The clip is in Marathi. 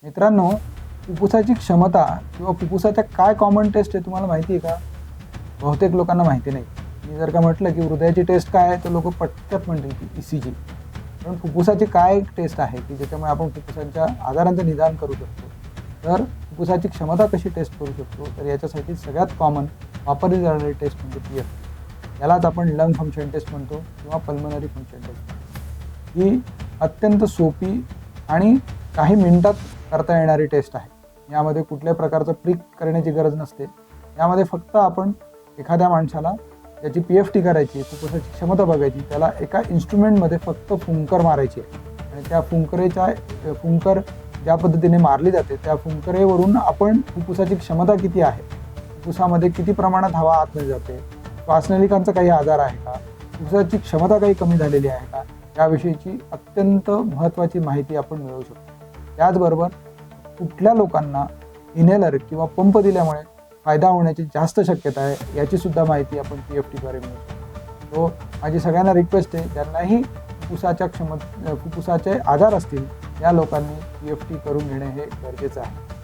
मित्रांनो, फुफ्फुसाची क्षमता किंवा फुफ्फुसाच्या काय कॉमन टेस्ट आहे तुम्हाला माहिती आहे का? बहुतेक लोकांना माहिती नाही. मी जर का म्हटलं की हृदयाची टेस्ट काय आहे, तर लोकं पटकन म्हणतील की ECG. पण फुफ्फुसाची काय टेस्ट आहे की ज्याच्यामुळे आपण फुफ्फुसाच्या आजारांचं निदान करू शकतो. तर फुफ्फुसाची क्षमता कशी टेस्ट करू शकतो, तर याच्यासाठी सगळ्यात कॉमन वापरली जाणारी टेस्ट म्हणजे PFT. यालाच आपण लंग फंक्शन टेस्ट म्हणतो किंवा पल्मनरी फंक्शन टेस्ट म्हणतो. ही अत्यंत सोपी आणि काही मिनिटात करता येणारी टेस्ट आहे. यामध्ये कुठल्याही प्रकारचं प्रिक करण्याची गरज नसते. यामध्ये फक्त आपण एखाद्या माणसाला त्याची PFT करायची, फुफ्फुसाची क्षमता बघायची, त्याला एका इन्स्ट्रुमेंटमध्ये फक्त फुंकर मारायची आहे आणि त्या फुंकर ज्या पद्धतीने मारली जाते, त्या फुंकरेवरून आपण फुफ्फुसाची क्षमता किती आहे, फुफ्फुसामध्ये किती प्रमाणात हवा आतमध्ये जाते, श्वासनलिकांचा काही आजार आहे का, फुफ्फुसाची क्षमता काही कमी झालेली आहे का, याविषयीची अत्यंत महत्त्वाची माहिती आपण मिळवू शकतो. त्याचबरोबर कुठल्या लोकांना इन्हेलर किंवा पंप दिल्यामुळे फायदा होण्याची जास्त शक्यता आहे याची सुद्धा माहिती आपण PFTद्वारे मिळू शकतो. तो माझी सगळ्यांना रिक्वेस्ट आहे, ज्यांनाही फुफ्फुसाचे आजार असतील या लोकांनी PFT करून घेणे हे गरजेचं आहे.